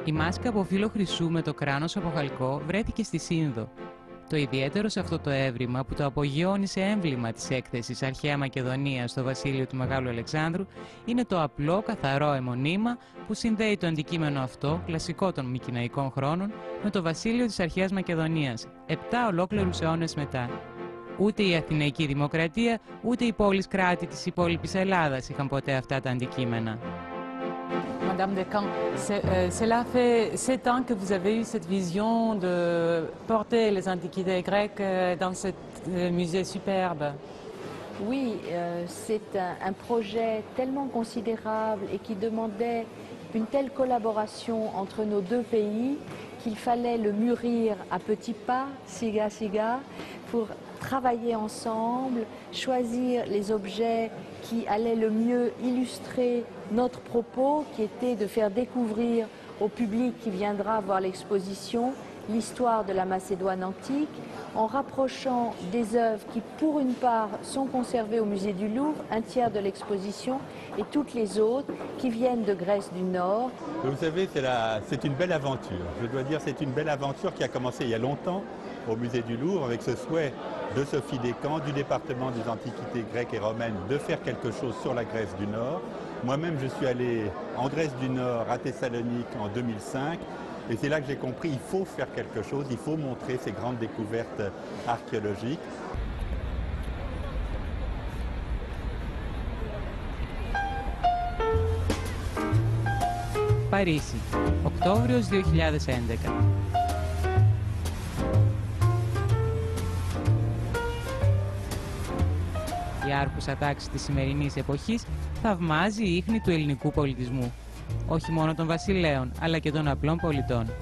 Η μάσκα από φύλλο χρυσού με το κράνος από χαλκό βρέθηκε στη Σύνδο. Το ιδιαίτερο σε αυτό το έβριμα, που το απογειώνει σε έμβλημα της έκθεσης Αρχαία Μακεδονία στο βασίλειο του Μεγάλου Αλεξάνδρου, είναι το απλό, καθαρό αιμονήμα που συνδέει το αντικείμενο αυτό, κλασικό των μικηναϊκών χρόνων, με το βασίλειο της Αρχαίας Μακεδονίας, 7 ολόκληρους αιώνες μετά. Ούτε η Αθηναϊκή Δημοκρατία, ούτε οι πόλεις κράτη της υπόλοιπης Ελλάδας είχαν ποτέ αυτά τα αντικείμενα. Madame Descamps, cela fait 7 ans que vous avez eu cette vision de porter les antiquités grecques dans ce musée superbe. Oui, c'est un projet tellement considérable et qui demandait une telle collaboration entre nos deux pays qu'il fallait le mûrir à petits pas, siga siga, pour travailler ensemble, choisir les objets qui allaient le mieux illustrer notre propos, qui était de faire découvrir au public qui viendra voir l'exposition l'histoire de la Macédoine antique, en rapprochant des œuvres qui, pour une part, sont conservées au musée du Louvre, un tiers de l'exposition, et toutes les autres qui viennent de Grèce du Nord. Vous savez, c'est une belle aventure. Je dois dire, c'est une belle aventure qui a commencé il y a longtemps au musée du Louvre, avec ce souhait de Sophie Descamps, du département des antiquités grecques et romaines, de faire quelque chose sur la Grèce du Nord. Moi-même, je suis allé en Grèce du Nord, à Thessalonique, en 2005. Et c'est là que j'ai compris qu'il faut faire quelque chose, il faut montrer ces grandes découvertes archéologiques. Παρίσι, Οκτώβριος 2011. Η άρχουσα τάξη της σημερινής εποχής θαυμάζει η ίχνη του ελληνικού πολιτισμού. Όχι μόνο των βασιλέων, αλλά και των απλών πολιτών.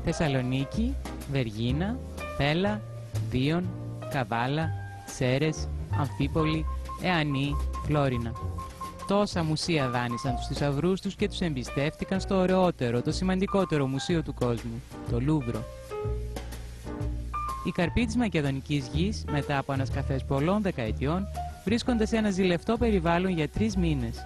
Θεσσαλονίκη, Βεργίνα, Πέλα, Δίον, Καβάλα, Σέρες, Αμφίπολη, Εανή, Φλόρινα. Τόσα μουσεία δάνεισαν τους θησαυρούς τους και τους εμπιστεύτηκαν στο ωραιότερο, το σημαντικότερο μουσείο του κόσμου, το Λούβρο. Οι καρποί της μακεδονικής γης, μετά από ανασκαφές πολλών δεκαετιών, βρίσκονται σε ένα ζηλευτό περιβάλλον για 3 μήνες.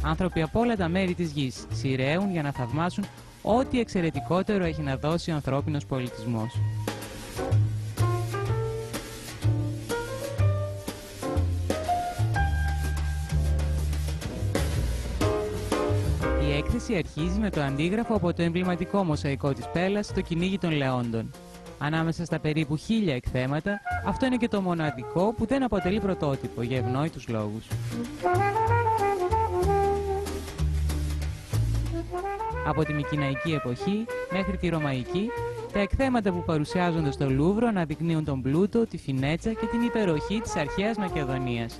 Άνθρωποι από όλα τα μέρη της γης σειραίουν για να θαυμάσουν ό,τι εξαιρετικότερο έχει να δώσει ο ανθρώπινος πολιτισμός. Η έκθεση αρχίζει με το αντίγραφο από το εμβληματικό μοσαϊκό της Πέλας, το κυνήγι των Λεόντων. Ανάμεσα στα περίπου 1000 εκθέματα, αυτό είναι και το μοναδικό που δεν αποτελεί πρωτότυπο για ευνόητους λόγους. Από τη Μικηναϊκή εποχή μέχρι τη Ρωμαϊκή, τα εκθέματα που παρουσιάζονται στο Λούβρο αναδεικνύουν τον πλούτο, τη φινέτσα και την υπεροχή της αρχαίας Μακεδονίας.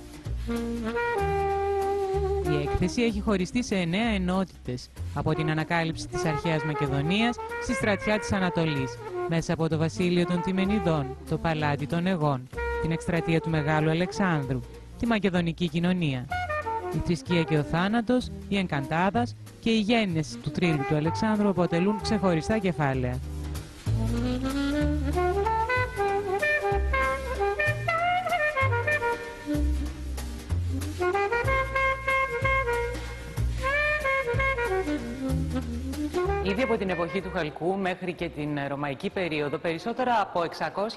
Η έκθεση έχει χωριστεί σε 9 ενότητες, από την ανακάλυψη της αρχαίας Μακεδονίας στη στρατιά της Ανατολής, μέσα από το βασίλειο των Τιμενιδών, το παλάτι των Αιγών, την εκστρατεία του Μεγάλου Αλεξάνδρου, τη μακεδονική κοινωνία, η θρησκεία και ο θάνατος, οι Ενκαντάδας και οι γέννες του θρύλου του Αλεξάνδρου αποτελούν ξεχωριστά κεφάλαια. Ήδη από την εποχή του Χαλκού μέχρι και την ρωμαϊκή περίοδο, περισσότερα από 600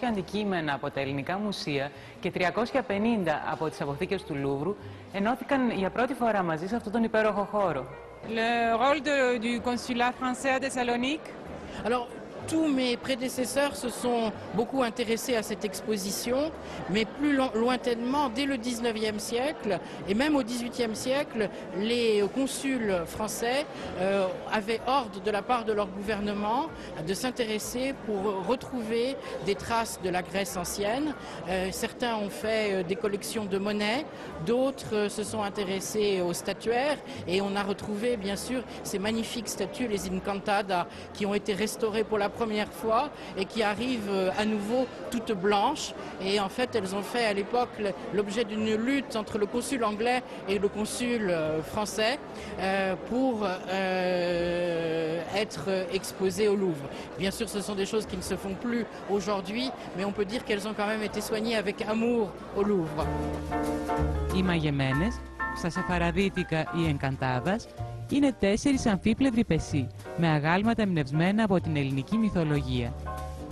αντικείμενα από τα ελληνικά μουσεία και 350 από τις αποθήκες του Λούβρου ενώθηκαν για πρώτη φορά μαζί σε αυτόν τον υπέροχο χώρο. Le rôle du consulat français à Thessalonique? Alors, tous mes prédécesseurs se sont beaucoup intéressés à cette exposition, mais plus lointainement, dès le 19e siècle, et même au 18e siècle, les consuls français avaient ordre de la part de leur gouvernement de s'intéresser pour retrouver des traces de la Grèce ancienne. Certains ont fait des collections de monnaies, d'autres se sont intéressés aux statuaires, et on a retrouvé bien sûr ces magnifiques statues, les Incantada, qui ont été restaurées pour la première fois et qui arrivent à nouveau toutes blanches. Et en fait, elles ont fait à l'époque l'objet d'une lutte entre le consul anglais et le consul français pour être exposées au Louvre. Bien sûr, ce sont des choses qui ne se font plus aujourd'hui, mais on peut dire qu'elles ont quand même été soignées avec amour au Louvre. Οι μαγεμένες, στα Σεφαραδίτικα ή Ενκαντάδας, είναι 4 αμφίπλευροι πεσί, με αγάλματα εμπνευσμένα από την ελληνική μυθολογία.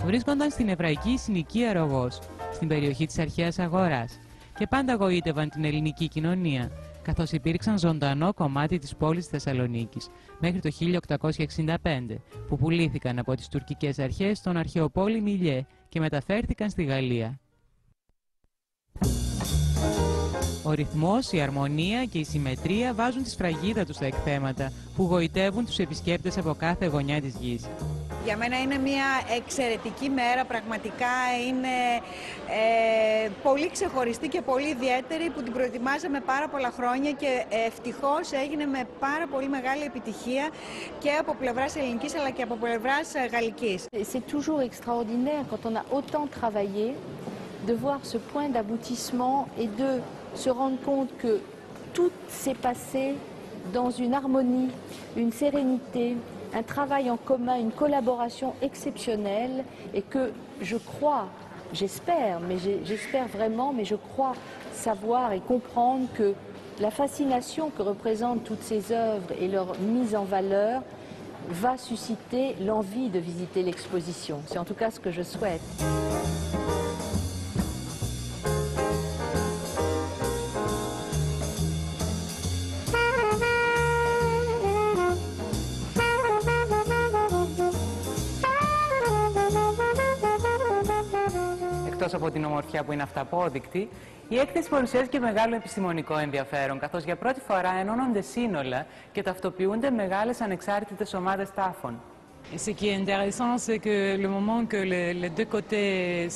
Βρίσκονταν στην εβραϊκή συνοικία Ρογός, στην περιοχή της Αρχαίας Αγοράς, και πάντα γοήτευαν την ελληνική κοινωνία, καθώς υπήρξαν ζωντανό κομμάτι της πόλης Θεσσαλονίκης, μέχρι το 1865, που πουλήθηκαν από τις τουρκικές αρχές στον αρχαιοπόλη Μιλιέ και μεταφέρθηκαν στη Γαλλία. Ο ρυθμός, η αρμονία και η συμμετρία βάζουν τη σφραγίδα τους στα εκθέματα, που γοητεύουν τους επισκέπτες από κάθε γωνιά της γης. Για μένα είναι μια εξαιρετική μέρα, πραγματικά είναι πολύ ξεχωριστή και πολύ ιδιαίτερη, που την προετοιμάζαμε πάρα πολλά χρόνια και ευτυχώς έγινε με πάρα πολύ μεγάλη επιτυχία και από πλευράς ελληνικής αλλά και από πλευράς γαλλικής. C'est toujours extraordinaire quand on a autant travaillé de voir ce point d'aboutissement et de se rendre compte que tout s'est passé dans une harmonie, une sérénité, un travail en commun, une collaboration exceptionnelle, et que je crois, j'espère vraiment, mais je crois savoir et comprendre que la fascination que représentent toutes ces œuvres et leur mise en valeur va susciter l'envie de visiter l'exposition. C'est en tout cas ce que je souhaite. Εκτός από την ομορφιά που είναι αυταπόδεικτη, η έκθεση παρουσιάζει και μεγάλο επιστημονικό ενδιαφέρον, καθώς για πρώτη φορά ενώνονται σύνολα και ταυτοποιούνται μεγάλες ανεξάρτητες ομάδες τάφων. Et ce qui est intéressant, c'est que le moment que les deux côtés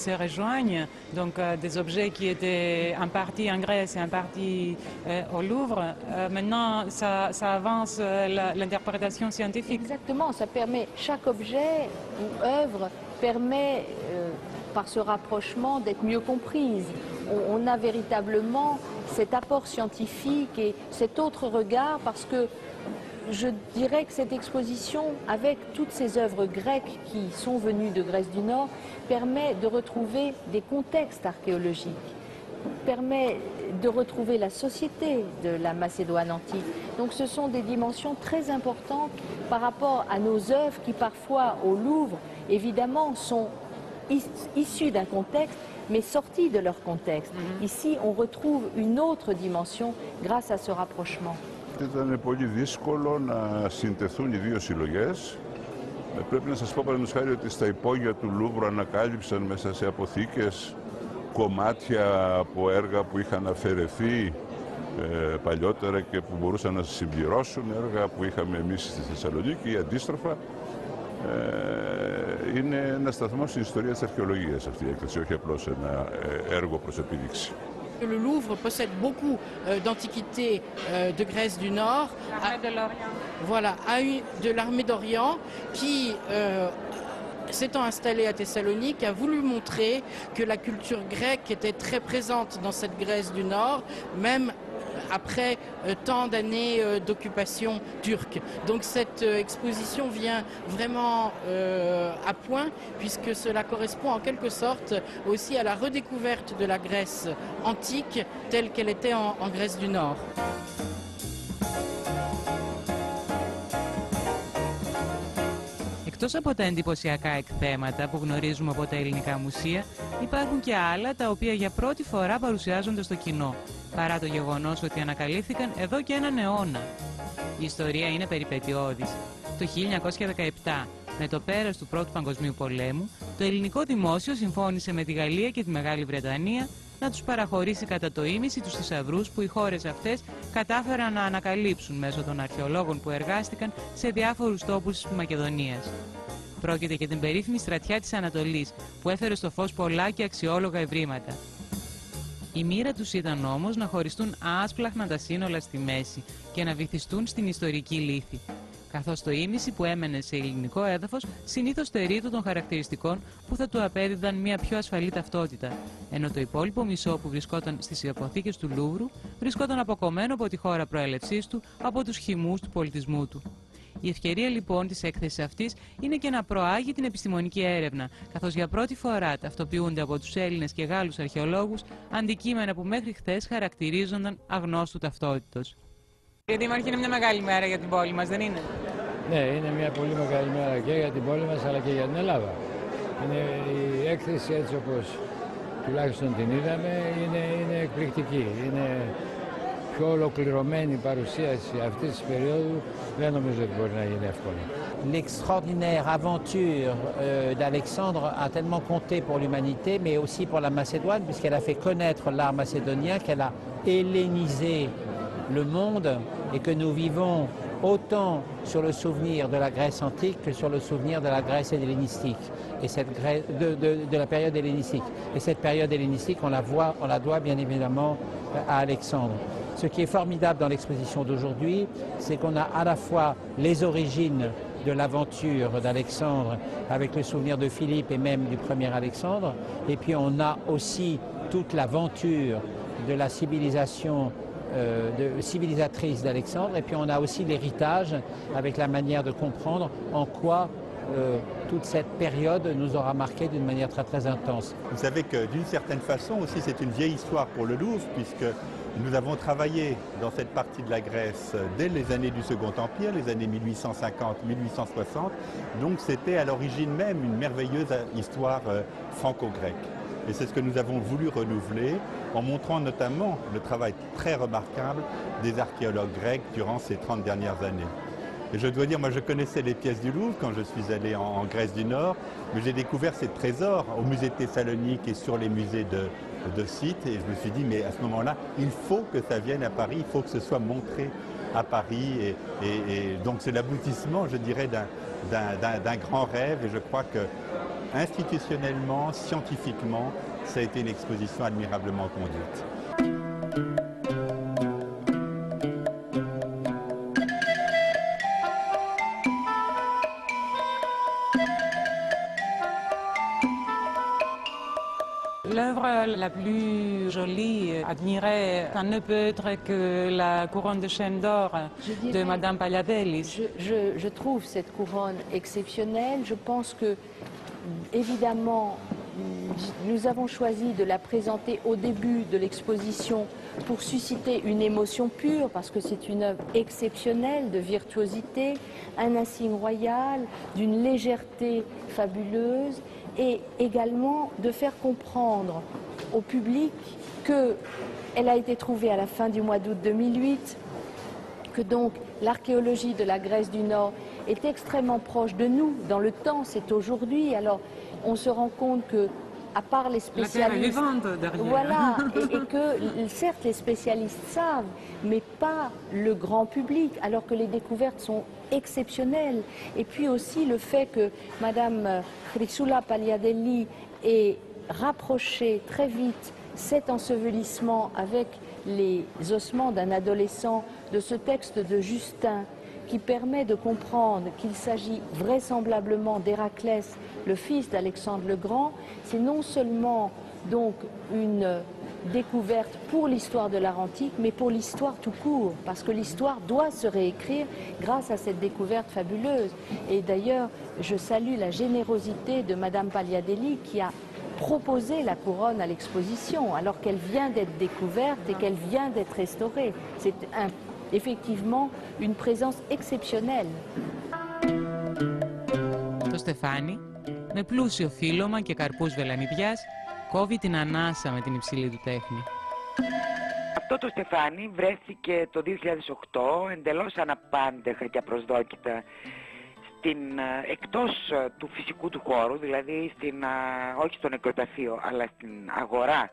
se rejoignent, donc des objets qui étaient en partie en Grèce et en partie au Louvre, maintenant ça avance l'interprétation scientifique. Exactement, ça permet, chaque objet ou œuvre permet par ce rapprochement d'être mieux comprise. On a véritablement cet apport scientifique et cet autre regard, parce que je dirais que cette exposition, avec toutes ces œuvres grecques qui sont venues de Grèce du Nord, permet de retrouver des contextes archéologiques, permet de retrouver la société de la Macédoine antique. Donc ce sont des dimensions très importantes par rapport à nos œuvres qui parfois au Louvre, évidemment, sont issues d'un contexte, mais sorties de leur contexte. Ici, on retrouve une autre dimension grâce à ce rapprochement. Ήταν πολύ δύσκολο να συντεθούν οι δύο συλλογές. Πρέπει να σας πω παραδείγματος χάρη ότι στα υπόγεια του Λούβρου ανακάλυψαν μέσα σε αποθήκες κομμάτια από έργα που είχαν αφαιρεθεί παλιότερα και που μπορούσαν να συμπληρώσουν έργα που είχαμε εμείς στη Θεσσαλονίκη ή αντίστροφα. Είναι ένα σταθμό στην ιστορία της αρχαιολογίας αυτή η έκθεση, όχι απλώς ένα έργο προς επίδειξη. Le Louvre possède beaucoup d'antiquités de Grèce du Nord, de l'armée d'Orient, qui, s'étant installée à Thessalonique, a voulu montrer que la culture grecque était très présente dans cette Grèce du Nord, même après tant d'années d'occupation turque. Donc cette exposition vient vraiment à point, puisque cela correspond en quelque sorte aussi à la redécouverte de la Grèce antique telle qu'elle était en Grèce du Nord. Εκτός από τα εντυπωσιακά εκθέματα που γνωρίζουμε από τα ελληνικά μουσεία, υπάρχουν και άλλα τα οποία για πρώτη φορά παρουσιάζονται στο κοινό, παρά το γεγονός ότι ανακαλύφθηκαν εδώ και έναν αιώνα. Η ιστορία είναι περιπετειώδης. Το 1917, με το πέρας του Πρώτου Παγκοσμίου Πολέμου, το ελληνικό δημόσιο συμφώνησε με τη Γαλλία και τη Μεγάλη Βρετανία να τους παραχωρήσει κατά το ίμιση τους θησαυρούς που οι χώρες αυτές κατάφεραν να ανακαλύψουν μέσω των αρχαιολόγων που εργάστηκαν σε διάφορους τόπους της Μακεδονίας. Πρόκειται για την περίφημη στρατιά της Ανατολής, που έφερε στο φως πολλά και αξιόλογα ευρήματα. Η μοίρα τους ήταν όμως να χωριστούν άσπλαχνα τα σύνολα στη μέση και να βυθιστούν στην ιστορική λίθη, καθώς το ίμιση που έμενε σε ελληνικό έδαφος συνήθως στερείτο των χαρακτηριστικών που θα του απέδιδαν μια πιο ασφαλή ταυτότητα, ενώ το υπόλοιπο μισό που βρισκόταν στις αποθήκες του Λούβρου βρισκόταν αποκομμένο από τη χώρα προέλευσής του, από τους χυμούς του πολιτισμού του. Η ευκαιρία λοιπόν της έκθεσης αυτής είναι και να προάγει την επιστημονική έρευνα, καθώς για πρώτη φορά ταυτοποιούνται από τους Έλληνες και Γάλλους αρχαιολόγους αντικείμενα που μέχρι χθες χαρακτηρίζονταν αγνώστου ταυτότητος. Κύριε Δήμαρχε, είναι μια μεγάλη μέρα για την πόλη μας, δεν είναι? Ναι, είναι μια πολύ μεγάλη μέρα και για την πόλη μας αλλά και για την Ελλάδα. Είναι η έκθεση έτσι όπως τουλάχιστον την είδαμε, είναι εκπληκτική. Είναι πιο ολοκληρωμένη η παρουσίαση αυτής της περίοδου, δεν νομίζω ότι μπορεί να γίνει εύκολα. L'extraordinaire aventure d'Alexandre a tellement compté pour l'humanité, mais aussi pour la Macédoine, puisqu'elle a fait connaître l'art macédonien, qu'elle a hellénisé le monde, et que nous vivons autant sur le souvenir de la Grèce antique que sur le souvenir de la Grèce hellénistique, et de la période hellénistique. Et cette période hellénistique, on la doit bien évidemment à Alexandre. Ce qui est formidable dans l'exposition d'aujourd'hui, c'est qu'on a à la fois les origines de l'aventure d'Alexandre avec le souvenir de Philippe et même du premier Alexandre, et puis on a aussi toute l'aventure de la civilisation civilisatrice d'Alexandre, et puis on a aussi l'héritage avec la manière de comprendre en quoi toute cette période nous aura marqué d'une manière très très intense. Vous savez que d'une certaine façon aussi c'est une vieille histoire pour le Louvre, puisque nous avons travaillé dans cette partie de la Grèce dès les années du Second Empire, les années 1850-1860, donc c'était à l'origine même une merveilleuse histoire franco-grecque. Et c'est ce que nous avons voulu renouveler en montrant notamment le travail très remarquable des archéologues grecs durant ces 30 dernières années. Et je dois dire, moi je connaissais les pièces du Louvre quand je suis allé en Grèce du Nord, mais j'ai découvert ces trésors au musée de Thessalonique et sur les musées de sites, et je me suis dit, mais à ce moment-là, il faut que ça vienne à Paris, il faut que ce soit montré à Paris, et donc c'est l'aboutissement, je dirais, d'un grand rêve, et je crois que institutionnellement, scientifiquement, ça a été une exposition admirablement conduite. L'œuvre la plus jolie, admirée, ça ne peut être que la couronne de chêne d'or de Madame Paliadélis. Je trouve cette couronne exceptionnelle. Je pense que, évidemment, nous avons choisi de la présenter au début de l'exposition pour susciter une émotion pure, parce que c'est une œuvre exceptionnelle de virtuosité, un insigne royal, d'une légèreté fabuleuse, et également de faire comprendre au public qu'elle a été trouvée à la fin du mois d'août 2008, que donc l'archéologie de la Grèce du Nord est extrêmement proche de nous, dans le temps, c'est aujourd'hui. Alors on se rend compte que, à part les spécialistes, voilà, et que certes les spécialistes savent, mais pas le grand public, alors que les découvertes sont exceptionnelles. Et puis aussi le fait que Madame Chrysoula Paliadeli ait rapproché très vite cet ensevelissement avec les ossements d'un adolescent de ce texte de Justin, qui permet de comprendre qu'il s'agit vraisemblablement d'Héraclès, le fils d'Alexandre le Grand. C'est non seulement donc une découverte pour l'histoire de l'art antique, mais pour l'histoire tout court, parce que l'histoire doit se réécrire grâce à cette découverte fabuleuse. Et d'ailleurs, je salue la générosité de Madame Paliadeli qui a proposé la couronne à l'exposition, alors qu'elle vient d'être découverte et qu'elle vient d'être restaurée. C'est effectivement une présence exceptionnelle. Το στεφάνι, με πλούσιο φύλλωμα και καρπούς βελανιδιάς, κόβει την ανάσα με την υψηλή του τέχνη. Αυτό το στεφάνι βρέθηκε το 2008 εντελώς αναπάντεχα και απροσδόκητα εκτός του φυσικού του χώρου, δηλαδή όχι στο νεκροταφείο, αλλά στην αγορά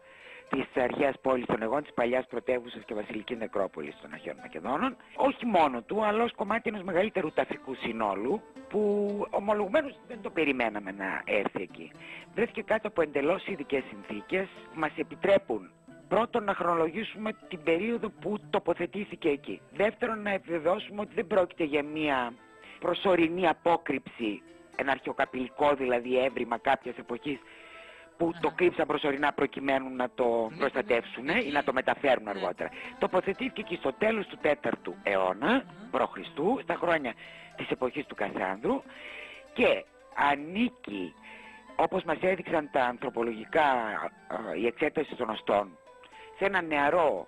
της αρχαίας πόλης των Αιγών, της παλιάς πρωτεύουσας και βασιλική νεκρόπολης των Αρχαίων Μακεδόνων. Όχι μόνο του, αλλά ως κομμάτι ενός μεγαλύτερου ταφικού συνόλου, που ομολογουμένως δεν το περιμέναμε να έρθει εκεί. Βρέθηκε κάτω από εντελώς ειδικές συνθήκες που μας επιτρέπουν πρώτον να χρονολογήσουμε την περίοδο που τοποθετήθηκε εκεί. Δεύτερον, να επιβεβαιώσουμε ότι δεν πρόκειται για μια προσωρινή απόκρυψη, ένα αρχαιοκαπηλικό δηλαδή έβριμα κάποιας εποχής, που το κρύψαν προσωρινά προκειμένου να το προστατεύσουν ή να το μεταφέρουν αργότερα. Τοποθετήθηκε και στο τέλος του 4ου αιώνα π.Χ., στα χρόνια της εποχής του Κασάνδρου, και ανήκει, όπως μας έδειξαν τα ανθρωπολογικά, η εξέταση των οστών, σε ένα νεαρό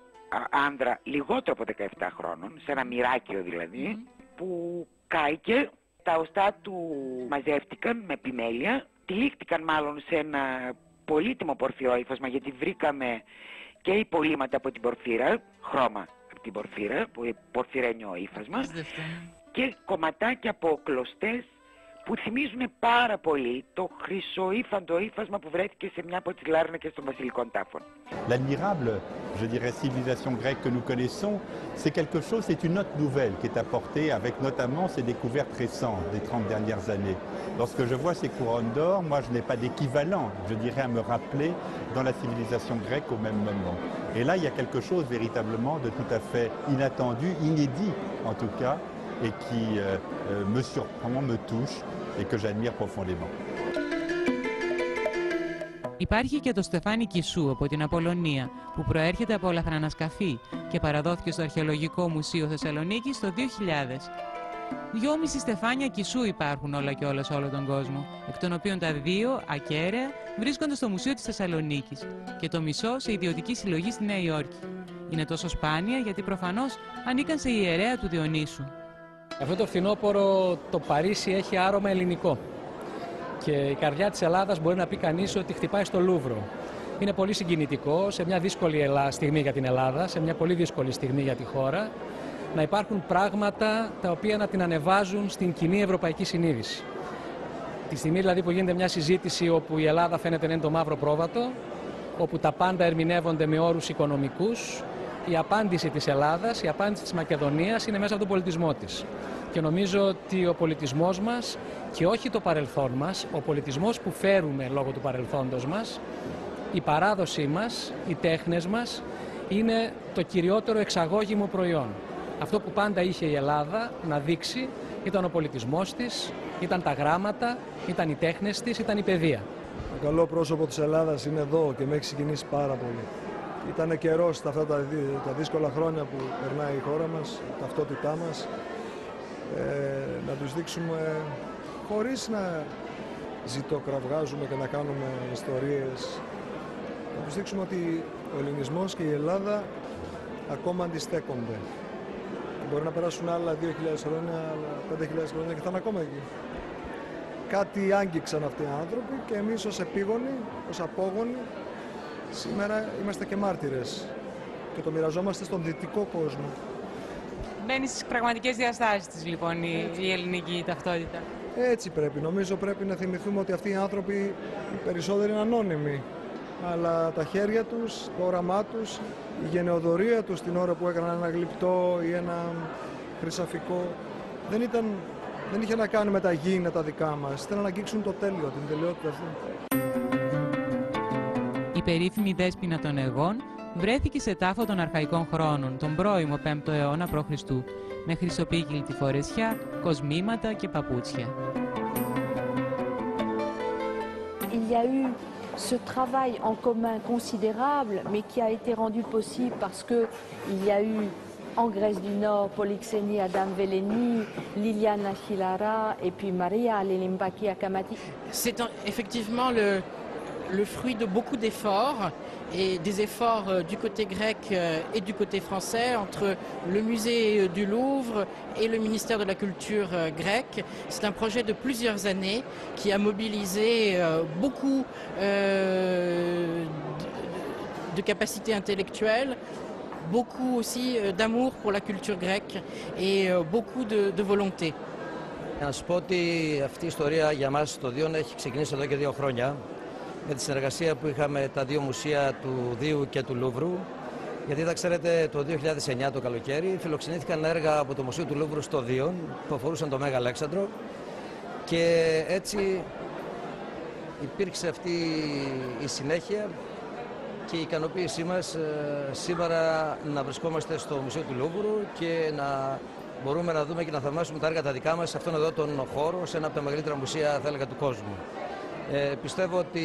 άνδρα λιγότερο από 17 χρόνων, σε ένα μοιράκιο δηλαδή, που κάηκε. Τα οστά του μαζεύτηκαν με επιμέλεια, τυλίχτηκαν μάλλον σε ένα πολύτιμο πορφυρό ύφασμα, γιατί βρήκαμε και υπολείμματα από την πορφύρα, χρώμα από την πορφύρα, πορφυρένιο ύφασμα, και κομματάκια από κλωστές που θυμίζουν πάρα πολύ το χρυσοήφαντο ύφασμα που βρέθηκε σε μια από τις Λάρνακες των βασιλικών τάφων. L'admirable, je dirais, civilisation grecque que nous connaissons, c'est quelque chose, c'est une note nouvelle qui est apportée avec notamment ces découvertes récentes des 30 dernières années. Lorsque je vois ces couronnes d'or, moi je n'ai pas d'équivalent, je dirais, à me rappeler dans la civilisation grecque au même moment. Et là, il y a quelque chose véritablement de tout à fait inattendu, inédit en tout cas, et qui me surprend, me touche et que j'admire profondément. Υπάρχει και το στεφάνι Κισού από την Απολωνία, που προέρχεται από λαθρανασκαφή και παραδόθηκε στο Αρχαιολογικό Μουσείο Θεσσαλονίκης το 2000. 2,5 στεφάνια Κισού υπάρχουν όλα και όλα σε όλο τον κόσμο, εκ των οποίων τα 2, ακέραια, βρίσκονται στο Μουσείο της Θεσσαλονίκης και το μισό σε ιδιωτική συλλογή στη Νέα Υόρκη. Είναι τόσο σπάνια γιατί προφανώς ανήκαν σε ιερέα του Διονύσου. Αυτό το φθινόπωρο το Παρίσι έχει άρωμα ελληνικό και η καρδιά της Ελλάδας μπορεί να πει κανείς ότι χτυπάει στο Λούβρο. Είναι πολύ συγκινητικό σε μια δύσκολη στιγμή για την Ελλάδα, σε μια πολύ δύσκολη στιγμή για τη χώρα, να υπάρχουν πράγματα τα οποία να την ανεβάζουν στην κοινή ευρωπαϊκή συνείδηση. Τη στιγμή δηλαδή που γίνεται μια συζήτηση όπου η Ελλάδα φαίνεται να είναι το μαύρο πρόβατο, όπου τα πάντα ερμηνεύονται με όρους οικονομικούς, η απάντηση της Ελλάδας, η απάντηση της Μακεδονίας είναι μέσα από τον πολιτισμό της. Και νομίζω ότι ο πολιτισμός μας και όχι το παρελθόν μας, ο πολιτισμός που φέρουμε λόγω του παρελθόντος μας, η παράδοσή μας, οι τέχνες μας, είναι το κυριότερο εξαγώγημο προϊόν. Αυτό που πάντα είχε η Ελλάδα να δείξει ήταν ο πολιτισμός της, ήταν τα γράμματα, ήταν οι τέχνες της, ήταν η παιδεία. Το καλό πρόσωπο της Ελλάδας είναι εδώ και με έχει συγκινήσει πάρα πολύ. Ήταν καιρός αυτά τα δύσκολα χρόνια που περνάει η χώρα μας, η ταυτότητά μας, να τους δείξουμε χωρίς να ζητοκραυγάζουμε και να κάνουμε ιστορίες, να τους δείξουμε ότι ο ελληνισμός και η Ελλάδα ακόμα αντιστέκονται. Και μπορεί να περάσουν άλλα 2.000 χρόνια, άλλα 5.000 χρόνια και θα είναι ακόμα εκεί. Κάτι άγγιξαν αυτοί οι άνθρωποι και εμείς ως επίγονοι, ως απόγονοι, σήμερα είμαστε και μάρτυρες και το μοιραζόμαστε στον δυτικό κόσμο. Μπαίνει στις πραγματικές διαστάσεις της λοιπόν η ελληνική ταυτότητα. Έτσι πρέπει. Νομίζω πρέπει να θυμηθούμε ότι αυτοί οι άνθρωποι οι περισσότεροι είναι ανώνυμοι. Αλλά τα χέρια τους, το όραμά τους, η γενεοδορία τους την ώρα που έκαναν ένα γλυπτό ή ένα χρυσαφικό δεν είχε να κάνει με τα γήινα τα δικά μας. Ήταν να αγγίξουν το τέλειο, την τελειότητα αυτή. Η περίφημη Δέσποινα των Αιγών βρέθηκε σε τάφο των αρχαϊκών χρόνων, τον πρώιμο 5ο αιώνα π.Χ., με χρυσοπίκυλτη φορεσιά, κοσμήματα και παπούτσια. Il y a eu ce travail en commun considérable, mais qui a été rendu possible parce qu'il y a eu en Grèce du Nord Polixénie Adam Veleni, Liliana Chilara et puis Maria Lelimbaki Akamati. C'est effectivement le fruit de beaucoup d'efforts et des efforts du côté grec et du côté français entre le musée du Louvre et le ministère de la Culture grec. C'est un projet de plusieurs années qui a mobilisé beaucoup de capacités intellectuelles, beaucoup aussi d'amour pour la culture grecque et beaucoup de volonté. Να σας πω ότι αυτή η ιστορία για μας στο Δίον έχει ξεκινήσει εδώ και 2 χρόνια. Με τη συνεργασία που είχαμε τα 2 μουσεία του Δίου και του Λούβρου. Γιατί θα ξέρετε το 2009 το καλοκαίρι φιλοξενήθηκαν έργα από το Μουσείο του Λούβρου στο Δίον που αφορούσαν το Μέγα Αλέξανδρο και έτσι υπήρξε αυτή η συνέχεια και η ικανοποίησή μας σήμερα να βρισκόμαστε στο Μουσείο του Λούβρου και να μπορούμε να δούμε και να θαυμάσουμε τα έργα τα δικά μας σε αυτόν εδώ τον χώρο, σε ένα από τα μεγαλύτερα μουσεία θα έλεγα του κόσμου. Πιστεύω ότι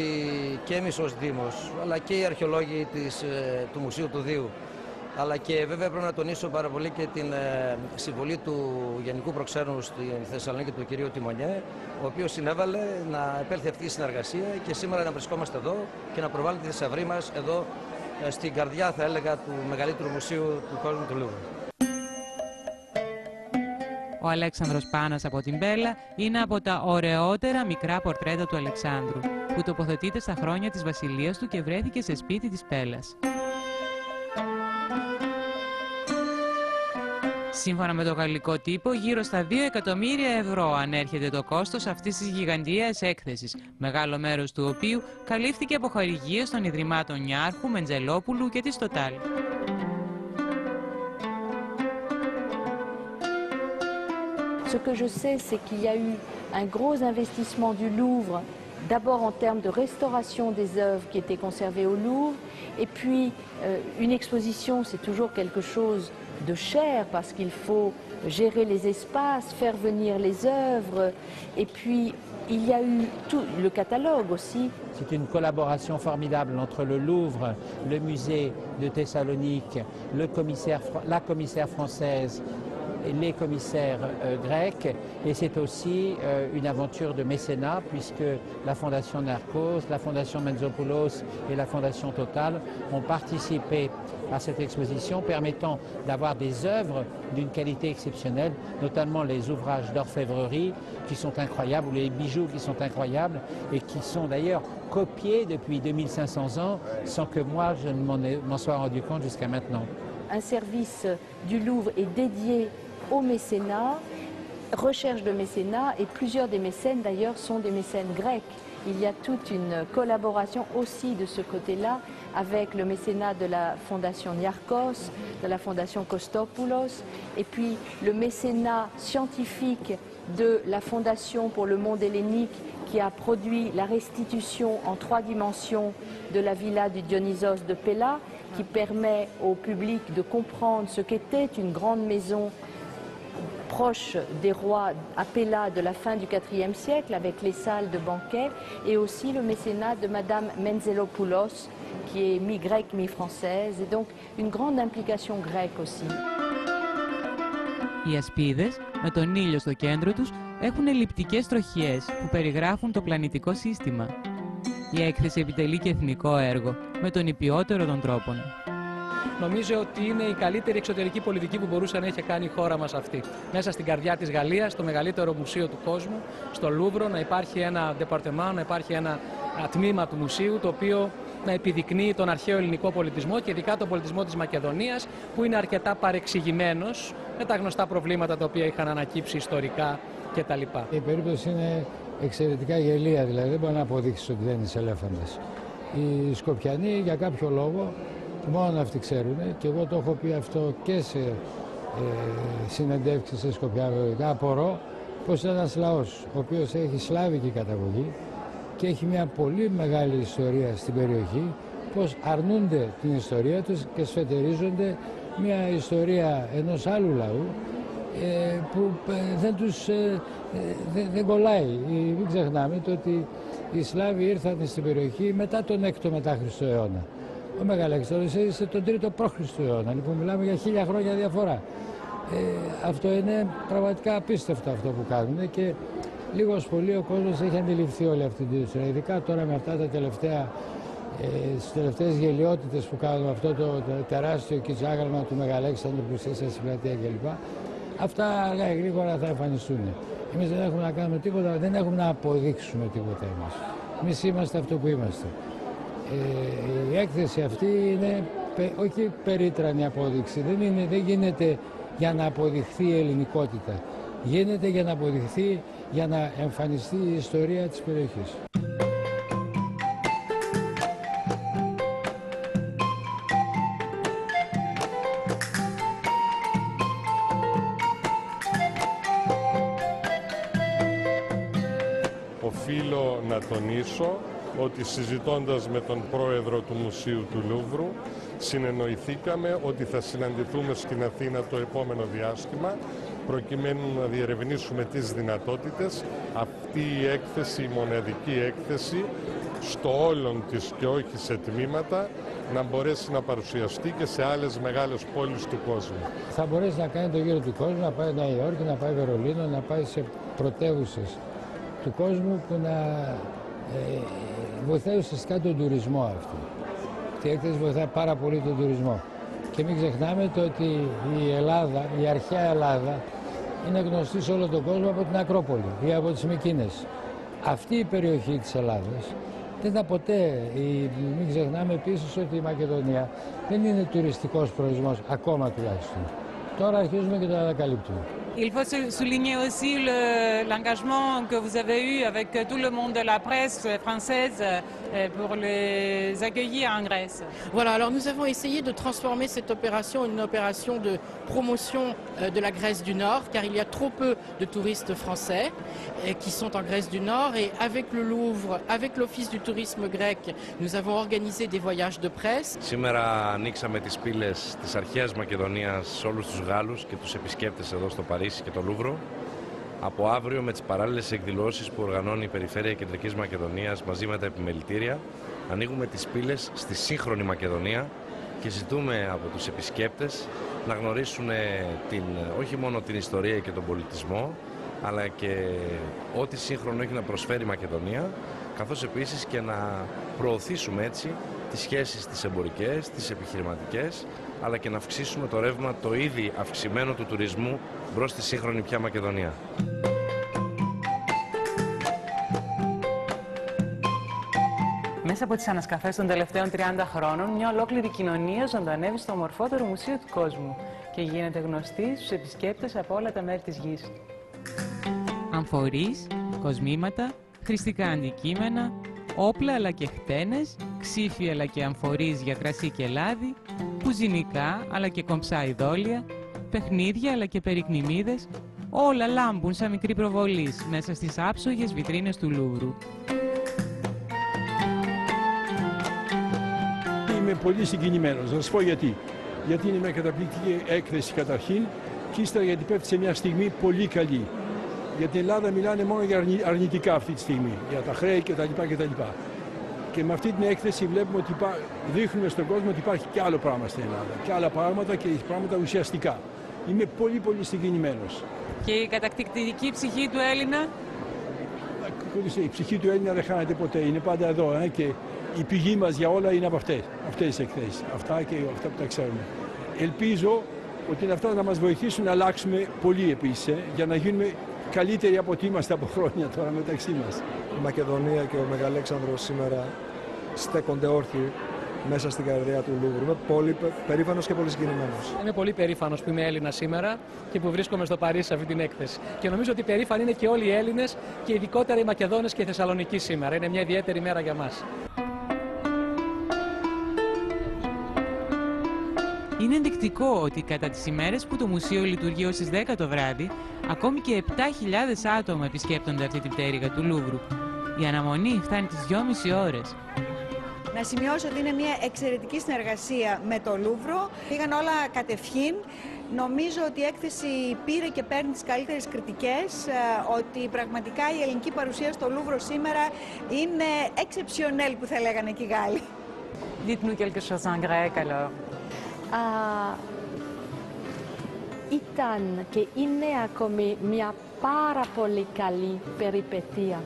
και εμείς ως Δήμος, αλλά και οι αρχαιολόγοι του Μουσείου του Δίου, αλλά και βέβαια πρέπει να τονίσω πάρα πολύ και την συμβολή του Γενικού Προξένου στην Θεσσαλονίκη του κυρίου Τιμονιέ, ο οποίος συνέβαλε να επέλθει αυτή η συνεργασία και σήμερα να βρισκόμαστε εδώ και να προβάλλουμε τη θησαυρή μας εδώ στην καρδιά, θα έλεγα, του μεγαλύτερου μουσείου του κόσμου του Λούβρου. Ο Αλέξανδρος Πάνας από την Μπέλα είναι από τα ωραιότερα μικρά πορτρέτα του Αλεξάνδρου, που τοποθετείται στα χρόνια της βασιλείας του και βρέθηκε σε σπίτι της Πέλας. Σύμφωνα με το γαλλικό τύπο, γύρω στα 2 εκατομμύρια ευρώ ανέρχεται το κόστος αυτής της γιγαντιαίας έκθεσης, μεγάλο μέρος του οποίου καλύφθηκε από χορηγίες των Ιδρυμάτων Νιάρχου, Μεντζελόπουλου και της Total. Ce que je sais, c'est qu'il y a eu un gros investissement du Louvre, d'abord en termes de restauration des œuvres qui étaient conservées au Louvre, et puis une exposition, c'est toujours quelque chose de cher parce qu'il faut gérer les espaces, faire venir les œuvres, et puis il y a eu tout le catalogue aussi. C'est une collaboration formidable entre le Louvre, le musée de Thessalonique, la commissaire française, les commissaires grecs, et c'est aussi une aventure de mécénat puisque la Fondation Narcos, la Fondation Menzopoulos et la Fondation Total ont participé à cette exposition permettant d'avoir des œuvres d'une qualité exceptionnelle, notamment les ouvrages d'orfèvrerie qui sont incroyables, ou les bijoux qui sont incroyables et qui sont d'ailleurs copiés depuis 2500 ans sans que moi je ne m'en sois rendu compte jusqu'à maintenant. Un service du Louvre est dédié au mécénat, recherche de mécénat, et plusieurs des mécènes d'ailleurs sont des mécènes grecs. Il y a toute une collaboration aussi de ce côté-là avec le mécénat de la Fondation Niarchos, de la Fondation Kostopoulos, et puis le mécénat scientifique de la Fondation pour le monde hellénique qui a produit la restitution en 3 dimensions de la villa du Dionysos de Pella, qui permet au public de comprendre ce qu'était une grande maison proche des rois à Pella de la fin du IVe siècle, avec les salles de banquet, et aussi le mécénat de Madame Menzhelopoulos, qui est mi-grecque, mi-française, et donc une grande implication grecque aussi. Οι ασπίδες, με τον ήλιο στο κέντρο τους, έχουν ελλειπτικές τροχιές που περιγράφουν το πλανητικό σύστημα. Η έκθεση επιτελεί και εθνικό έργο, με τον υπιότερο των τρόπων. Νομίζω ότι είναι η καλύτερη εξωτερική πολιτική που μπορούσε να έχει κάνει η χώρα μας αυτή. Μέσα στην καρδιά της Γαλλίας, στο μεγαλύτερο μουσείο του κόσμου, στο Λούβρο, να υπάρχει ένα ντεπαρτεμάν, να υπάρχει ένα τμήμα του μουσείου, το οποίο να επιδεικνύει τον αρχαίο ελληνικό πολιτισμό και ειδικά τον πολιτισμό της Μακεδονίας, που είναι αρκετά παρεξηγημένος με τα γνωστά προβλήματα τα οποία είχαν ανακύψει ιστορικά κτλ. Η περίπτωση είναι εξαιρετικά γελία, δηλαδή δεν μπορεί να αποδείξει ότι δεν είναι ελέφαντας. Οι Σκοπιανοί για κάποιο λόγο, μόνο αυτοί ξέρουν, και εγώ το έχω πει αυτό και σε συνεντεύξεις σε Σκοπιά, απορώ πως ένας λαός ο οποίος έχει σλάβικη καταγωγή και έχει μια πολύ μεγάλη ιστορία στην περιοχή, πως αρνούνται την ιστορία τους και σφετερίζονται μια ιστορία ενός άλλου λαού που δεν κολλάει. Μην ξεχνάμε το ότι οι Σλάβοι ήρθαν στην περιοχή μετά τον 6ο μετά Χριστό αιώνα. Ο Μεγαλέξανδρος έζησε τον 3ο π.Χ. αιώνα, λοιπόν μιλάμε για 1000 χρόνια διαφορά. Αυτό είναι πραγματικά απίστευτο αυτό που κάνουν και λίγος πολύ ο κόσμος έχει αντιληφθεί όλη αυτή την ιστορία. Ειδικά τώρα με αυτά τα τις τελευταίες γελιότητες που κάνουν, αυτό το τεράστιο κιτσάγαλμα του Μεγαλέξανδρου που στήσε στην πλατεία κλπ. Αυτά αργά ή γρήγορα θα εμφανιστούν. Εμείς δεν έχουμε να κάνουμε τίποτα, δεν έχουμε να αποδείξουμε τίποτα εμείς. Εμείς είμαστε αυτό που είμαστε. Η έκθεση αυτή είναι όχι περίτρανη απόδειξη, δεν γίνεται για να αποδειχθεί η ελληνικότητα. Γίνεται για να αποδειχθεί, για να εμφανιστεί η ιστορία της περιοχής. Οφείλω να τονίσω ότι συζητώντας με τον πρόεδρο του Μουσείου του Λούβρου συνεννοηθήκαμε ότι θα συναντηθούμε στην Αθήνα το επόμενο διάστημα προκειμένου να διερευνήσουμε τις δυνατότητες αυτή η έκθεση, η μοναδική έκθεση στο όλον της και όχι σε τμήματα να μπορέσει να παρουσιαστεί και σε άλλες μεγάλες πόλεις του κόσμου. Θα μπορέσει να κάνει το γύρο του κόσμου, να πάει Νέα Υόρκη, να πάει Βερολίνο, να πάει σε πρωτεύουσες του κόσμου που να βοηθάει ουσιαστικά τον τουρισμό αυτό. Αυτή η έκθεση βοηθάει πάρα πολύ τον τουρισμό. Και μην ξεχνάμε το ότι η Ελλάδα, η αρχαία Ελλάδα, είναι γνωστή σε όλο τον κόσμο από την Ακρόπολη ή από τις Μυκήνες. Αυτή η περιοχή της Ελλάδας δεν ήταν ποτέ, μην ξεχνάμε επίσης ότι η Μακεδονία δεν είναι τουριστικός προορισμός, ακόμα τουλάχιστον. Τώρα αρχίζουμε και το ανακαλύπτουμε. Il faut souligner aussi l'engagement que vous avez eu avec tout le monde de la presse française pour les accueillir en Grèce. Voilà, alors nous avons essayé de transformer cette opération en une opération de promotion de la Grèce du Nord, car il y a trop peu de touristes français qui sont en Grèce du Nord. Et avec le Louvre, avec l'Office du tourisme grec, nous avons organisé des voyages de presse. Σήμερα ανοίξαμε τις πύλες της αρχαίας Μακεδονίας σε όλους τους Γάλλους και τους επισκέπτες εδώ στο Παρίσι και το Λούβρο. Από αύριο με τις παράλληλες εκδηλώσεις που οργανώνει η Περιφέρεια Κεντρικής Μακεδονίας μαζί με τα επιμελητήρια, ανοίγουμε τις πύλες στη σύγχρονη Μακεδονία και ζητούμε από τους επισκέπτες να γνωρίσουν όχι μόνο την ιστορία και τον πολιτισμό, αλλά και ό,τι σύγχρονο έχει να προσφέρει η Μακεδονία, καθώς επίσης και να προωθήσουμε έτσι τις σχέσεις τις εμπορικές, τις επιχειρηματικές, αλλά και να αυξήσουμε το ρεύμα το ήδη αυξημένο του τουρισμού μπρος στη σύγχρονη πια Μακεδονία. Μέσα από τις ανασκαφές των τελευταίων 30 χρόνων, μια ολόκληρη κοινωνία ζωντανεύει στο ομορφότερο μουσείο του κόσμου και γίνεται γνωστή στους επισκέπτες από όλα τα μέρη της γης. Αμφορείς, κοσμήματα, χρηστικά αντικείμενα, όπλα αλλά και χτένες, ξύφη αλλά και αμφορείς για κρασί και λάδι, κουζινικά αλλά και κομψά ειδόλια, παιχνίδια αλλά και περικνημίδες, όλα λάμπουν σαν μικρή προβολής μέσα στις άψογες βιτρίνες του Λούβρου. Είμαι πολύ συγκινημένος, να σας πω γιατί. Γιατί είναι μια καταπληκτική έκθεση καταρχήν και ύστερα γιατί πέφτει σε μια στιγμή πολύ καλή. Για την Ελλάδα μιλάνε μόνο για αρνητικά αυτή τη στιγμή, για τα χρέη κτλ. Και με αυτή την έκθεση βλέπουμε ότι δείχνουμε στον κόσμο ότι υπάρχει και άλλο πράγμα στην Ελλάδα. Και άλλα πράγματα και πράγματα ουσιαστικά. Είμαι πολύ συγκινημένος. Και η κατακτητική ψυχή του Έλληνα. Η ψυχή του Έλληνα δεν χάνεται ποτέ, είναι πάντα εδώ και η πηγή μας για όλα είναι από αυτές τις εκθέσεις. Αυτά και αυτά που τα ξέρουμε. Ελπίζω ότι είναι αυτά να μας βοηθήσουν να αλλάξουμε πολύ επίσης, για να γίνουμε καλύτεροι από ό,τι είμαστε από χρόνια τώρα μεταξύ μας. Η Μακεδονία και ο Μεγαλέξανδρος σήμερα στέκονται όρθιοι μέσα στην καρδιά του Λούβρου. Είμαι πολύ περήφανος και πολύ συγκινημένος. Είμαι πολύ περήφανος που είμαι Έλληνας σήμερα και που βρίσκομαι στο Παρίσι σε αυτή την έκθεση. Και νομίζω ότι περήφανοι είναι και όλοι οι Έλληνες και ειδικότερα οι Μακεδόνες και οι Θεσσαλονικοί σήμερα. Είναι μια ιδιαίτερη μέρα για μας. Είναι ενδεικτικό ότι κατά τις ημέρες που το μουσείο λειτουργεί ως τις 10 το βράδυ, ακόμη και 7.000 άτομα επισκέπτονται αυτή την πτέρυγα του Λούβρου. Η αναμονή φτάνει τις 2,5 ώρες. Να σημειώσω ότι είναι μια εξαιρετική συνεργασία με το Λούβρο. Πήγαν όλα κατευχήν. Νομίζω ότι η έκθεση πήρε και παίρνει τις καλύτερες κριτικές, ότι πραγματικά η ελληνική παρουσία στο Λούβρο σήμερα είναι exceptionnel που θα λέγανε και οι Γάλλοι. Dites-nous quelque chose en grec alors. Ήταν και είναι ακόμη μια πάρα πολύ καλή περιπέτεια.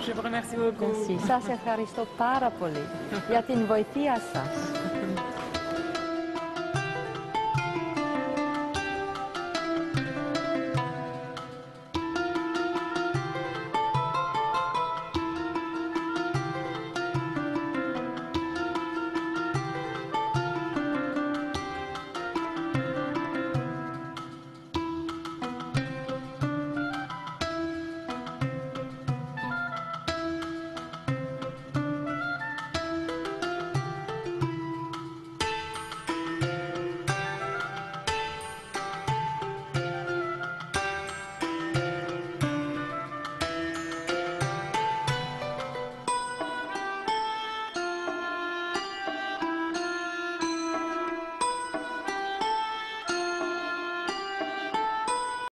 Je vous remercie beaucoup. Σας ευχαριστώ πάρα πολύ για την βοήθεια σας.